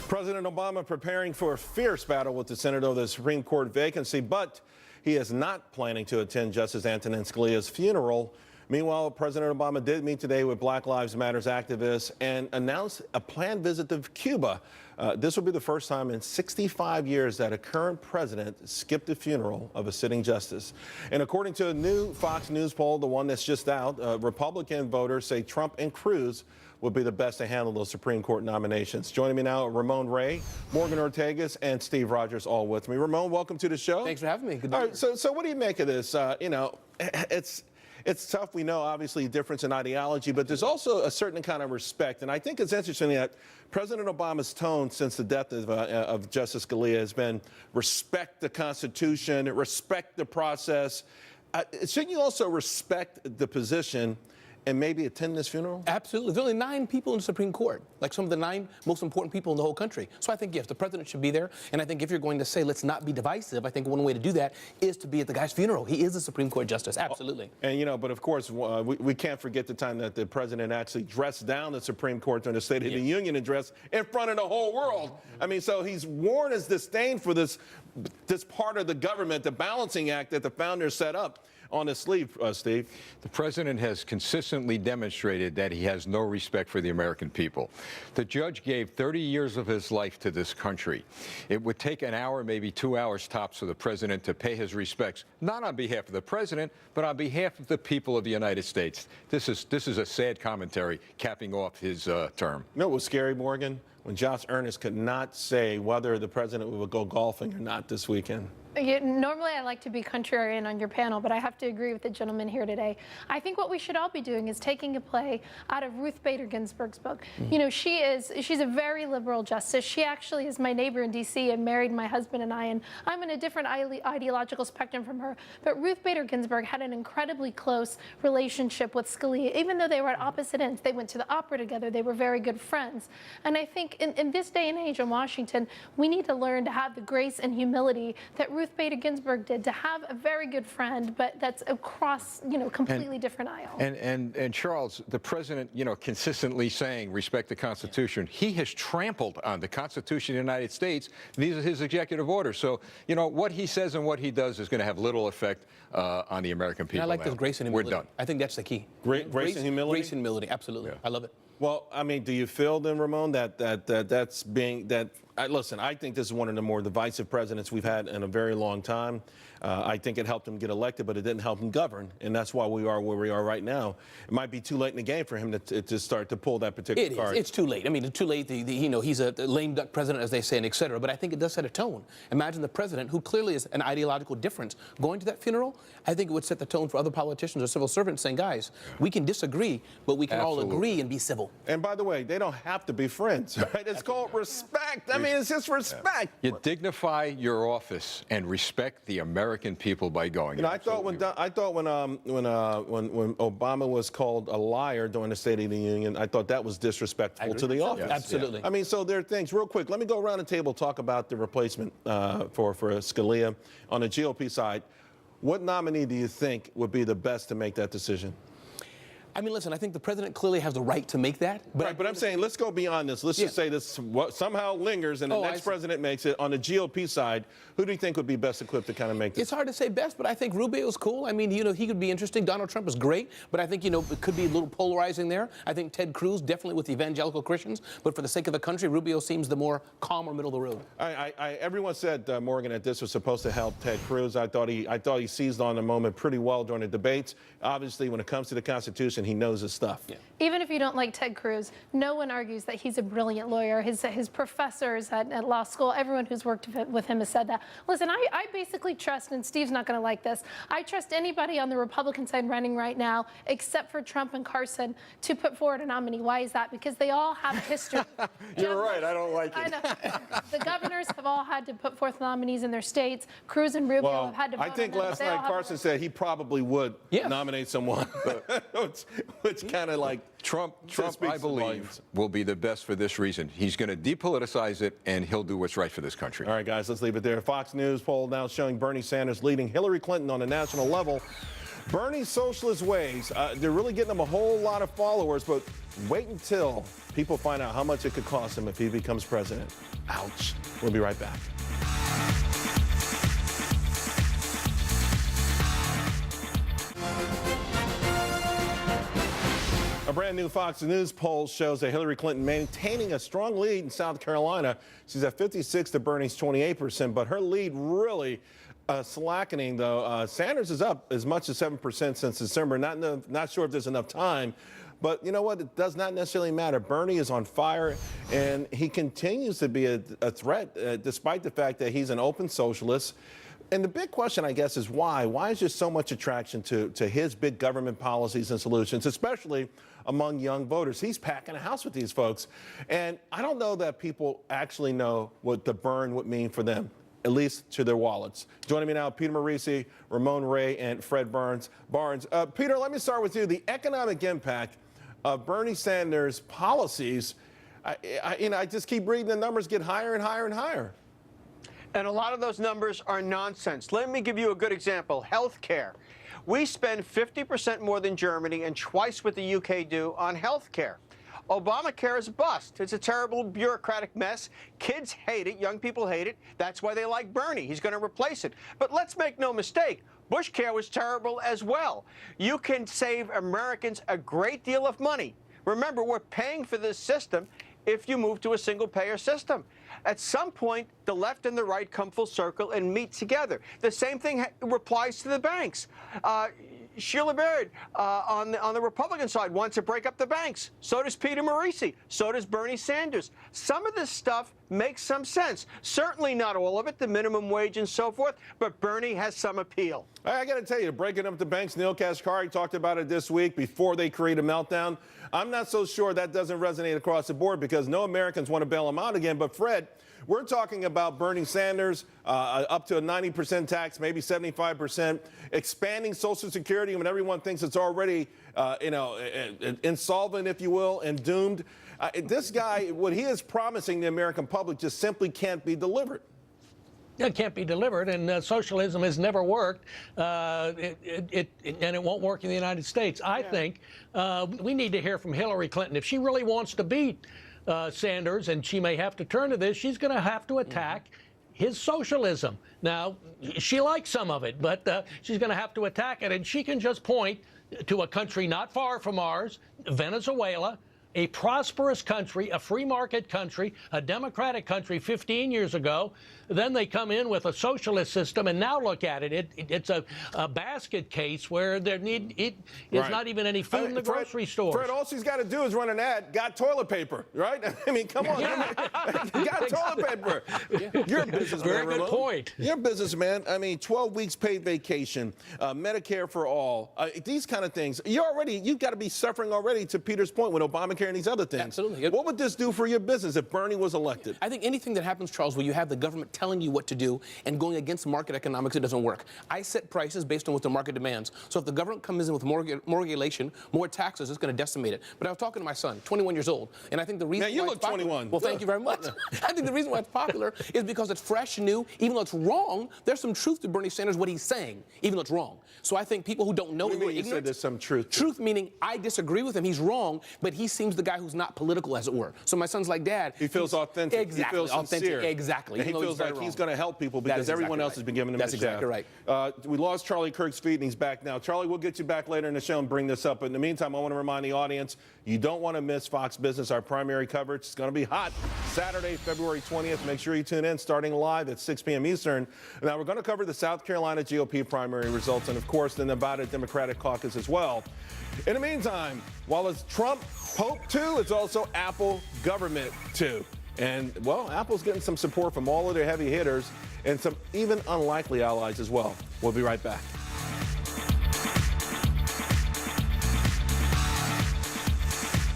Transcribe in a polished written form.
President Obama preparing for a fierce battle with the Senate over the Supreme Court vacancy, but he is not planning to attend Justice Antonin Scalia's funeral. Meanwhile, President Obama did meet today with Black Lives Matter activists and announced a planned visit to Cuba. This will be the first time in 65 years that a current president skipped the funeral of a sitting justice. And according to a new Fox News poll, the one that's just out, Republican voters say Trump and Cruz would be the best to handle those Supreme Court nominations. Joining me now, Ramon Ray, Morgan Ortegas, and Steve Rogers, all with me. Ramon, welcome to the show. Thanks for having me. Good all right, so what do you make of this? It's tough. We know, obviously, difference in ideology, but there's also a certain kind of respect. And I think it's interesting that President Obama's tone since the death of Justice Scalia has been respect the Constitution, respect the process. Shouldn't you also respect the position and maybe attend this funeral? Absolutely. There's only 9 people in the Supreme Court, like some of the 9 most important people in the whole country. So I think, yes, the president should be there. And I think if you're going to say, let's not be divisive, I think one way to do that is to be at the guy's funeral. He is a Supreme Court justice. Absolutely. And, but of course, we can't forget the time that the president actually dressed down the Supreme Court during the State of the Union address in front of the whole world. I mean, so he's worn his disdain for this part of the government, the balancing act that the founders set up on his sleeve, Steve. The president has consistently demonstrated that he has no respect for the American people. The judge gave 30 years of his life to this country. It would take an hour, maybe 2 hours tops, for the president to pay his respects, not on behalf of the president, but on behalf of the people of the United States. This is a sad commentary capping off his term. You know what was scary, Morgan? When Josh Earnest could not say whether the president would go golfing or not this weekend. Normally I like to be contrarian on your panel, but I have to agree with the gentleman here today. I think what we should all be doing is taking a play out of Ruth Bader Ginsburg's book. You know, she's a very liberal justice. She actually is my neighbor in D.C. and married my husband and I, and I'm in a different ideological spectrum from her. But Ruth Bader Ginsburg had an incredibly close relationship with Scalia. Even though they were at opposite ends, they went to the opera together. They were very good friends. And I think in this day and age in Washington, we need to learn to have the grace and humility that Ruth Bader Ginsburg did, to have a very good friend, but that's across, completely different aisle. And Charles, the president, consistently saying respect the Constitution. He has trampled on the Constitution of the United States. These are his executive orders. So, what he says and what he does is going to have little effect on the American people. And I like this grace and humility. We're done. I think that's the key. Grace and humility? Grace and humility, absolutely. Yeah. I love it. Well, I mean, do you feel then, Ramon, that's being listen, I think this is one of the more divisive presidents we've had in a very long time. I think it helped him get elected, but it didn't help him govern, and that's why we are where we are right now. It might be too late in the game for him to start to pull that particular card. It's too late. I mean, it's too late. He's a lame duck president, as they say, and et cetera. But I think it does set a tone. Imagine the president, who clearly is an ideological difference, going to that funeral. I think it would set the tone for other politicians or civil servants, saying, guys, we can disagree, but we can all agree and be civil. And by the way, they don't have to be friends, right? It's called respect. I mean, it's just respect. You dignify your office and respect the American people by going. I thought when Obama was called a liar during the State of the Union, I thought that was disrespectful to the office. Absolutely. Yeah. I mean, so there are things. Real quick, let me go around the table, talk about the replacement for Scalia on the GOP side. What nominee do you think would be the best to make that decision? I mean, listen, I think the president clearly has the right to make that. But I'm saying, let's go beyond this. Let's just say this somehow lingers and the next president makes it. On the GOP side, who do you think would be best equipped to kind of make this? It's hard to say best, but I think Rubio's cool. I mean, he could be interesting. Donald Trump is great, but I think, it could be a little polarizing there. I think Ted Cruz, definitely with evangelical Christians, but for the sake of the country, Rubio seems the more calm or middle of the road. Everyone said, Morgan, that this was supposed to help Ted Cruz. I thought he seized on the moment pretty well during the debates. Obviously, when it comes to the Constitution, he knows his stuff. Yeah. Even if you don't like Ted Cruz, no one argues that he's a brilliant lawyer. His professors at law school, everyone who's worked with him has said that. Listen, I basically trust, and Steve's not going to like this, I trust anybody on the Republican side running right now, except for Trump and Carson, to put forward a nominee. Why is that? Because they all have a history. You're right. I don't like it. I know. The governors have all had to put forth nominees in their states. Cruz and Rubio have had to vote I think on last night Carson said he probably would nominate someone. Which kind of like Trump, I believe, will be the best for this reason. He's going to depoliticize it, and he'll do what's right for this country. All right, guys, let's leave it there. Fox News poll now showing Bernie Sanders leading Hillary Clinton on a national level. Bernie's socialist ways, they're really getting him a whole lot of followers, but wait until people find out how much it could cost him if he becomes president. Ouch. We'll be right back. A brand new Fox News poll shows that Hillary Clinton maintaining a strong lead in South Carolina. She's at 56 to Bernie's 28%, but her lead really slackening, though. Sanders is up as much as 7% since December. Not sure if there's enough time, but you know what? It does not necessarily matter. Bernie is on fire, and he continues to be a threat, despite the fact that he's an open socialist. And the big question, I guess, is why? Why is there so much attraction to his big government policies and solutions, especially among young voters? He's packing a house with these folks. And I don't know that people actually know what the burn would mean for them, at least to their wallets. Joining me now, Peter Morisi, Ramon Ray, and Fred Barnes. Peter, let me start with you. The economic impact of Bernie Sanders' policies, I just keep reading the numbers get higher and higher and higher. And a lot of those numbers are nonsense. Let me give you a good example. Healthcare. We spend 50% more than Germany and twice what the UK do on healthcare. Obamacare is a bust. It's a terrible bureaucratic mess. Kids hate it. Young people hate it. That's why they like Bernie. He's going to replace it. But let's make no mistake. Bushcare was terrible as well. You can save Americans a great deal of money. Remember, we're paying for this system if you move to a single-payer system. At some point, the left and the right come full circle and meet together. The same thing applies to the banks. Sheila Baird on the Republican side wants to break up the banks. So does Peter Morisi. So does Bernie Sanders. Some of this stuff makes some sense. Certainly not all of it, the minimum wage and so forth, but Bernie has some appeal. I got to tell you, breaking up the banks, Neil Kashkari talked about it this week before they create a meltdown. I'm not so sure that doesn't resonate across the board because no Americans want to bail them out again. But, Fred, we're talking about Bernie Sanders up to a 90% tax, maybe 75%, expanding Social Security when everyone thinks it's already, insolvent, if you will, and doomed. This guy, what he is promising the American public just simply can't be delivered. It can't be delivered, and socialism has never worked, and it won't work in the United States. I think we need to hear from Hillary Clinton. If she really wants to beat Sanders, and she may have to turn to this, she's going to have to attack his socialism. Now, she likes some of it, but she's going to have to attack it, and she can just point to a country not far from ours, Venezuela, a prosperous country, a free market country, a democratic country 15 years ago. Then they come in with a socialist system, and now look at it. It's a basket case where there's not even any food in the grocery stores. Fred, all she's got to do is run an ad, got toilet paper, right? I mean, come on. Got toilet paper. You're a businessman. Very good point. You're a businessman. I mean, 12 weeks paid vacation, Medicare for all, these kind of things. You've got to be suffering already, to Peter's point, with Obamacare and these other things. Absolutely. What would this do for your business if Bernie was elected? I think anything that happens, Charles, where you have the government telling you what to do and going against market economics, it doesn't work. I set prices based on what the market demands. So if the government comes in with more regulation, more taxes, it's going to decimate it. But I was talking to my son, 21 years old, and I think the reason you why look it's popular, 21. Well, thank you very much. I think the reason why it's popular is because it's fresh, new. Even though it's wrong, there's some truth to Bernie Sanders, what he's saying, even though it's wrong. So I think people who don't know What do you him mean you said there's some truth? Truth meaning I disagree with him. He's wrong, but he seems the guy who's not political, as it were. So my son's like, Dad. He feels authentic. Exactly. He feels sincere. Authentic. Exactly. And he feels like he's going to help people because everyone else has been giving him That's a exactly shaft. right. We lost Charlie Kirk's feed, and he's back now. Charlie, we'll get you back later in the show and bring this up. But in the meantime, I want to remind the audience, you don't want to miss Fox Business, our primary coverage. It's going to be hot Saturday, February 20th. Make sure you tune in, starting live at 6 p.m. Eastern. Now, we're going to cover the South Carolina GOP primary results and, of course, the Nevada Democratic caucus as well. In the meantime, while it's Trump Pope 2, it's also Apple government 2. And, well, Apple's getting some support from all of their heavy hitters and some even unlikely allies as well. We'll be right back.